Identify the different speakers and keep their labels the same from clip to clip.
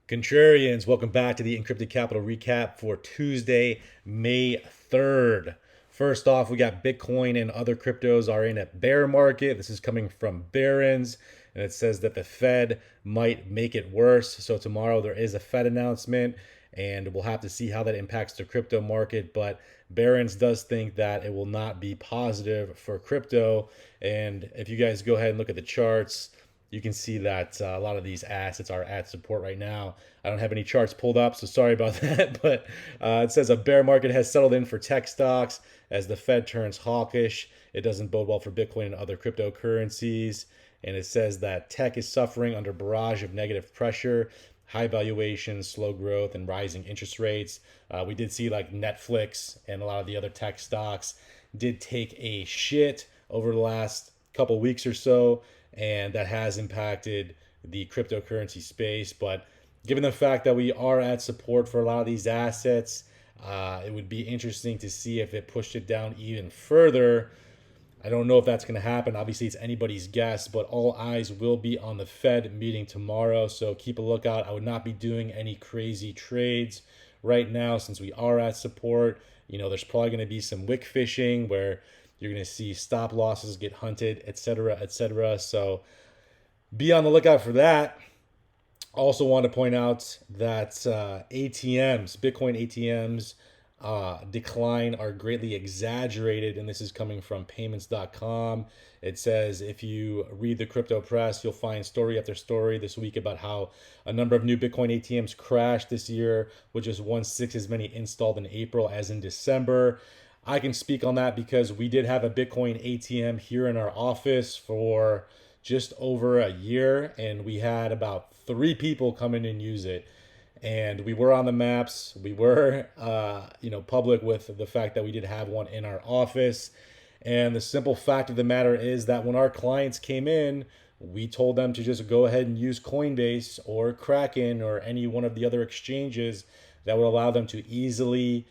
Speaker 1: Contrarians, welcome back to the Encrypted Capital Recap for Tuesday, May 3rd. First off, we got Bitcoin and other cryptos are in a bear market. This is coming from Barron's, and it says that the Fed might make it worse. So tomorrow there is a Fed announcement, and we'll have to see how that impacts the crypto market. But Barron's does think that it will not be positive for crypto. And if you guys go ahead and look at the charts, you can see that a lot of these assets are at support right now. I don't have any charts pulled up, so sorry about that. But it says a bear market has settled in for tech stocks as the Fed turns hawkish. It doesn't bode well for Bitcoin and other cryptocurrencies. And it says that tech is suffering under barrage of negative pressure, high valuations, slow growth, and rising interest rates. We did see like Netflix and a lot of the other tech stocks did take a shit over the last couple weeks or so, and that has impacted the cryptocurrency space. But given the fact that we are at support for a lot of these assets, it would be interesting to see if it pushed it down even further. I don't know if that's going to happen. Obviously, it's anybody's guess, but all eyes will be on the Fed meeting tomorrow. So keep a lookout. I would not be doing any crazy trades right now since we are at support. There's probably going to be some wick fishing where you're going to see stop losses get hunted, etc., etc. So be on the lookout for that. Also want to point out that Bitcoin ATMs decline are greatly exaggerated, and this is coming from payments.com. It says if you read the crypto press, you'll find story after story this week about how a number of new Bitcoin ATMs crashed this year, with just 1/6 as many installed in April as in December. I can speak on that because we did have a Bitcoin ATM here in our office for just over a year, and we had about 3 people come in and use it. And we were on the maps. We were, public with the fact that we did have one in our office. And the simple fact of the matter is that when our clients came in, we told them to just go ahead and use Coinbase or Kraken or any one of the other exchanges that would allow them to easily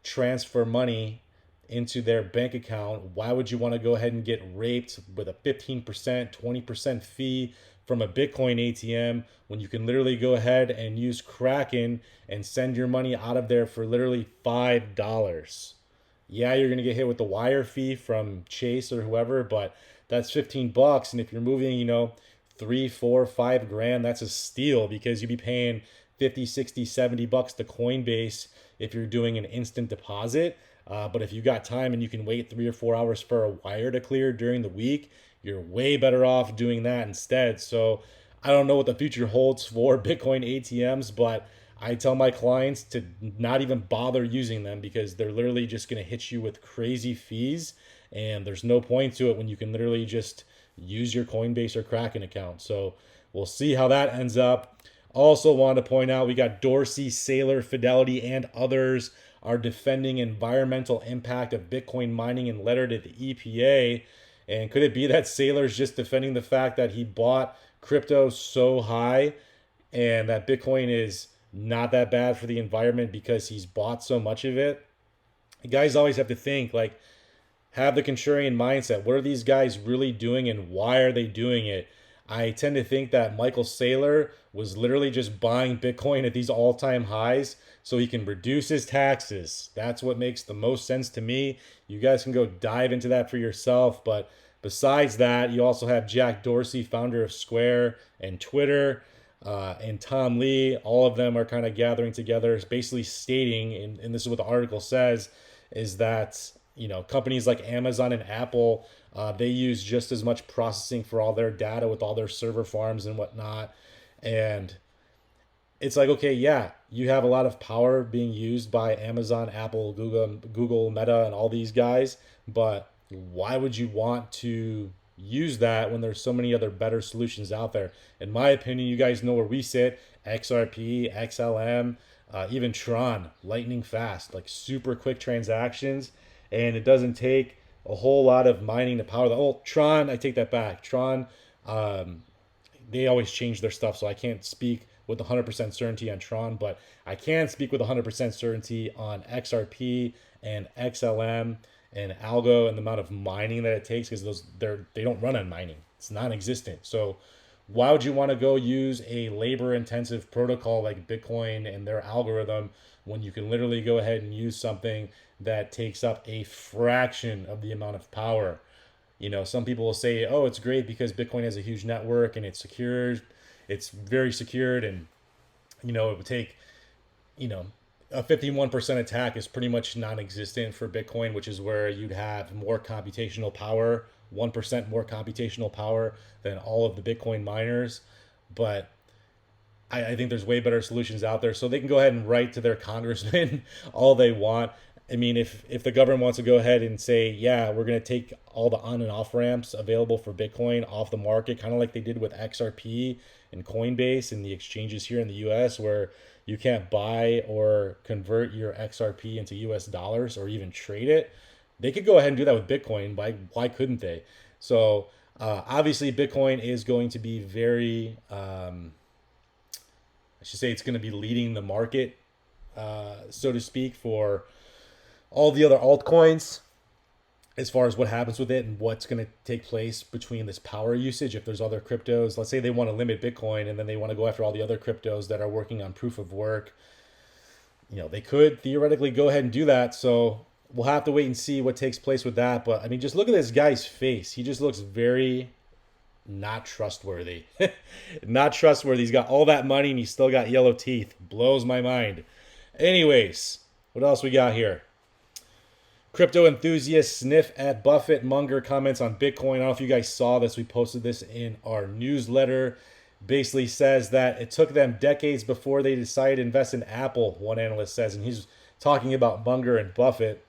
Speaker 1: transfer money into their bank account. Why would you want to go ahead and get raped with a 15%, 20% fee from a Bitcoin ATM when you can literally go ahead and use Kraken and send your money out of there for literally $5? Yeah, you're going to get hit with the wire fee from Chase or whoever, but that's $15. And if you're moving, 3, 4, 5 grand, that's a steal because you'd be paying 50, 60, $70 to Coinbase if you're doing an instant deposit. But if you got time and you can wait 3 or 4 hours for a wire to clear during the week, you're way better off doing that instead. So I don't know what the future holds for Bitcoin ATMs, but I tell my clients to not even bother using them because they're literally just going to hit you with crazy fees. And there's no point to it when you can literally just use your Coinbase or Kraken account. So we'll see how that ends up. Also want to point out we got Dorsey, Saylor, Fidelity, and others are defending environmental impact of Bitcoin mining and letter to the EPA. And could it be that Saylor's just defending the fact that he bought crypto so high and that Bitcoin is not that bad for the environment because he's bought so much of it? You guys always have to think, like, have the contrarian mindset. What are these guys really doing and why are they doing it? I tend to think that Michael Saylor was literally just buying Bitcoin at these all-time highs so he can reduce his taxes. That's what makes the most sense to me. You guys can go dive into that for yourself. But besides that, you also have Jack Dorsey, founder of Square and Twitter, and Tom Lee. All of them are kind of gathering together, basically stating, and this is what the article says, is that companies like Amazon and Apple, they use just as much processing for all their data with all their server farms and whatnot. And it's like, okay, yeah, you have a lot of power being used by Amazon, Apple, Google, Meta, and all these guys. But why would you want to use that when there's so many other better solutions out there? In my opinion, you guys know where we sit: XRP, XLM, even Tron, lightning fast, like super quick transactions. And it doesn't take a whole lot of mining to power the whole Tron. I take that back. Tron, they always change their stuff, so I can't speak with 100% certainty on Tron, but I can speak with 100% certainty on XRP and XLM and Algo and the amount of mining that it takes, because they don't run on mining. It's non-existent. So Why would you want to go use a labor intensive protocol like Bitcoin and their algorithm when you can literally go ahead and use something that takes up a fraction of the amount of power? Some people will say, oh, it's great because Bitcoin has a huge network and it's secured. It's very secured, and it would take, you know, a 51% attack is pretty much non-existent for Bitcoin, which is where you'd have more computational power, 1% more computational power than all of the Bitcoin miners. But I think there's way better solutions out there. So they can go ahead and write to their congressman all they want. I mean, if the government wants to go ahead and say, yeah, we're going to take all the on and off ramps available for Bitcoin off the market, kind of like they did with XRP and Coinbase and the exchanges here in the US, where you can't buy or convert your XRP into US dollars or even trade it. They could go ahead and do that with Bitcoin. Why couldn't they? So obviously, Bitcoin is going to be very, I should say, it's going to be leading the market, so to speak, for all the other altcoins as far as what happens with it and what's going to take place between this power usage. If there's other cryptos, let's say they want to limit Bitcoin and then they want to go after all the other cryptos that are working on proof of work, they could theoretically go ahead and do that. So we'll have to wait and see what takes place with that. But I mean, just look at this guy's face. He just looks very not trustworthy. Not trustworthy. He's got all that money and he's still got yellow teeth. Blows my mind. Anyways, what else we got here? Crypto enthusiasts sniff at Buffett. Munger comments on Bitcoin. I don't know if you guys saw this. We posted this in our newsletter. Basically says that it took them decades before they decided to invest in Apple, one analyst says. And he's talking about Munger and Buffett.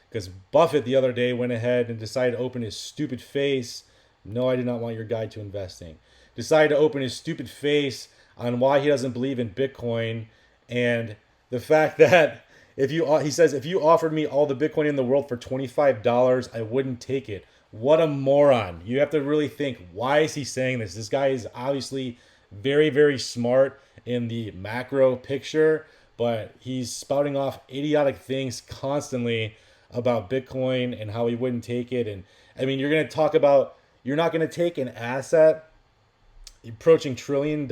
Speaker 1: Because Buffett the other day went ahead and decided to open his stupid face. No, I do not want your guide to investing. Decided to open his stupid face on why he doesn't believe in Bitcoin. And the fact that he says, if you offered me all the Bitcoin in the world for $25, I wouldn't take it. What a moron. You have to really think, why is he saying this? This guy is obviously very, very smart in the macro picture, but he's spouting off idiotic things constantly about Bitcoin and how he wouldn't take it. And I mean, you're not going to take an asset approaching trillion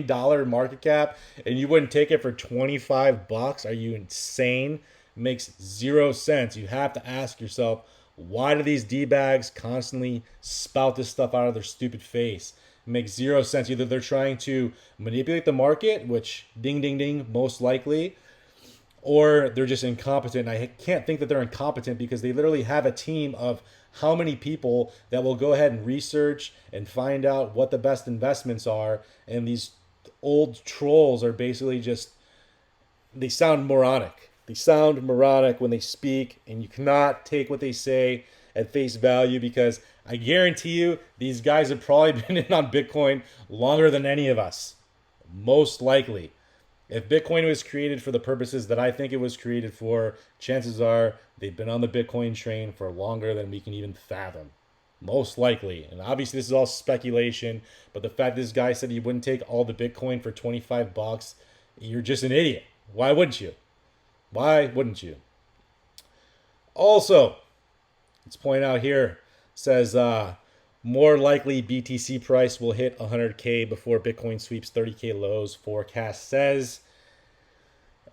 Speaker 1: dollar market cap and you wouldn't take it for $25. Are you insane? It makes zero sense. You have to ask yourself, why do these D-bags constantly spout this stuff out of their stupid face? It makes zero sense. Either they're trying to manipulate the market, which ding ding ding most likely, or they're just incompetent. I can't think that they're incompetent because they literally have a team of how many people that will go ahead and research and find out what the best investments are. And these old trolls are basically they sound moronic. They sound moronic when they speak, and you cannot take what they say at face value because I guarantee you these guys have probably been in on Bitcoin longer than any of us. Most likely. If Bitcoin was created for the purposes that I think it was created for, chances are they've been on the Bitcoin train for longer than we can even fathom. Most likely. And obviously this is all speculation, but the fact this guy said he wouldn't take all the Bitcoin for $25, you're just an idiot. Why wouldn't you? Why wouldn't you? Also, let's point out here, says more likely BTC price will hit 100K before Bitcoin sweeps 30K lows, forecast says.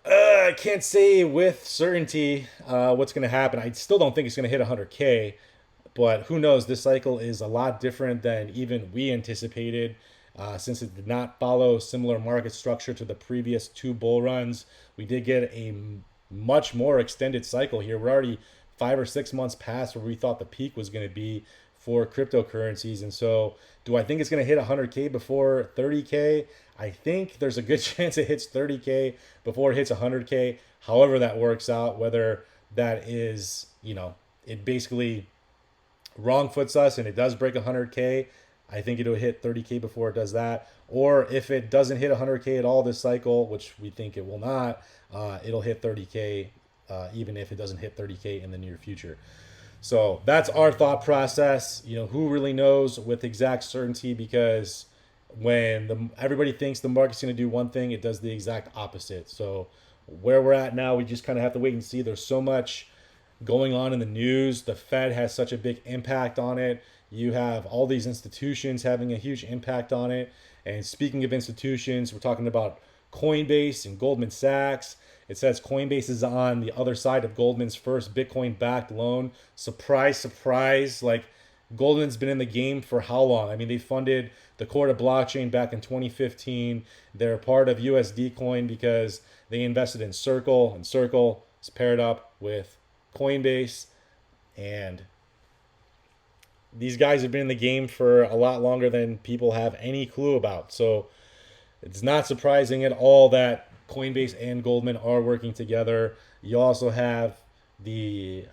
Speaker 1: I can't say with certainty what's going to happen. I still don't think it's going to hit 100K, but who knows? This cycle is a lot different than even we anticipated since it did not follow similar market structure to the previous two bull runs. We did get a much more extended cycle here. We're already 5 or 6 months past where we thought the peak was going to be for cryptocurrencies. And so do I think it's going to hit 100K before 30K? I think there's a good chance it hits 30K before it hits 100K. However that works out, whether that is, it basically wrong foots us and it does break 100K, I think it'll hit 30K before it does that. Or if it doesn't hit 100K at all this cycle, which we think it will not, it'll hit 30K even if it doesn't hit 30K in the near future. So that's our thought process. Who really knows with exact certainty, because when everybody thinks the market's going to do one thing, it does the exact opposite. So where we're at now, we just kind of have to wait and see. There's so much going on in the news. The Fed has such a big impact on it. you have all these institutions having a huge impact on it. And speaking of institutions, we're talking about Coinbase and Goldman Sachs. It says Coinbase is on the other side of Goldman's first Bitcoin backed loan. Surprise, surprise. Like, Goldman's been in the game for how long? I mean, they funded the core to blockchain back in 2015. They're part of USD Coin because they invested in Circle, and Circle is paired up with Coinbase. And these guys have been in the game for a lot longer than people have any clue about. So it's not surprising at all that Coinbase and Goldman are working together. You also have the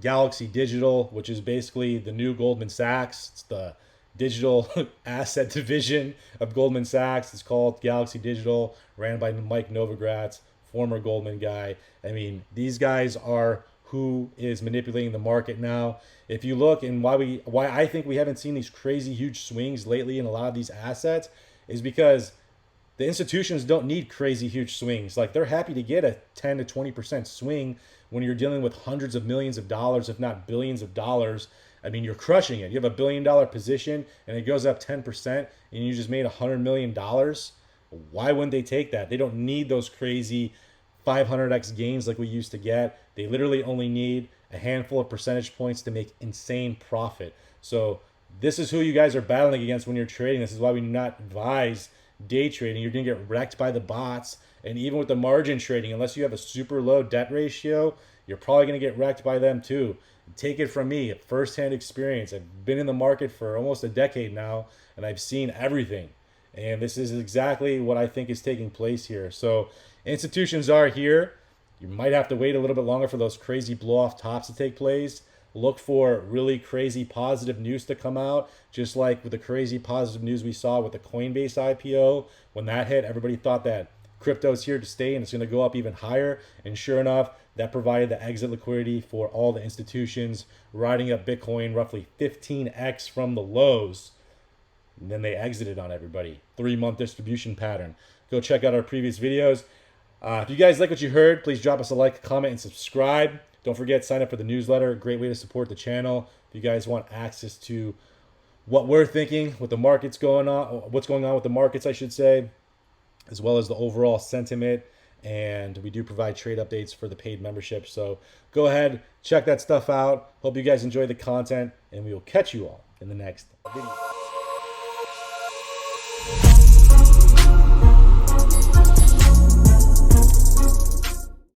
Speaker 1: Galaxy Digital, which is basically the new Goldman Sachs. It's the digital asset division of Goldman Sachs. It's called Galaxy Digital, ran by Mike Novogratz, former Goldman guy. I mean, these guys are who is manipulating the market now. If you look, and why I think we haven't seen these crazy huge swings lately in a lot of these assets is because the institutions don't need crazy huge swings. Like, they're happy to get a 10 to 20% swing when you're dealing with hundreds of millions of dollars, if not billions of dollars. I mean, you're crushing it. You have a $1 billion position and it goes up 10% and you just made $100 million. Why wouldn't they take that? They don't need those crazy 500x gains like we used to get. They literally only need a handful of percentage points to make insane profit. So this is who you guys are battling against when you're trading. This is why we do not advise day trading. You're going to get wrecked by the bots. And even with the margin trading, unless you have a super low debt ratio, you're probably going to get wrecked by them too. Take it from me, firsthand experience. I've been in the market for almost a decade now, and I've seen everything. And this is exactly what I think is taking place here. So institutions are here. You might have to wait a little bit longer for those crazy blow-off tops to take place. Look for really crazy positive news to come out, just like with the crazy positive news we saw with the Coinbase IPO. When that hit, everybody thought that crypto's here to stay and it's going to go up even higher. And sure enough, that provided the exit liquidity for all the institutions, riding up Bitcoin roughly 15x from the lows. And then they exited on everybody. 3-month distribution pattern. Go check out our previous videos. If you guys like what you heard, please drop us a like, comment, and subscribe. Don't forget, sign up for the newsletter. Great way to support the channel. If you guys want access to what we're thinking, what the market's going on, what's going on with the markets, I should say, as well as the overall sentiment. And we do provide trade updates for the paid membership. So go ahead, check that stuff out. Hope you guys enjoy the content, and we will catch you all in the next video.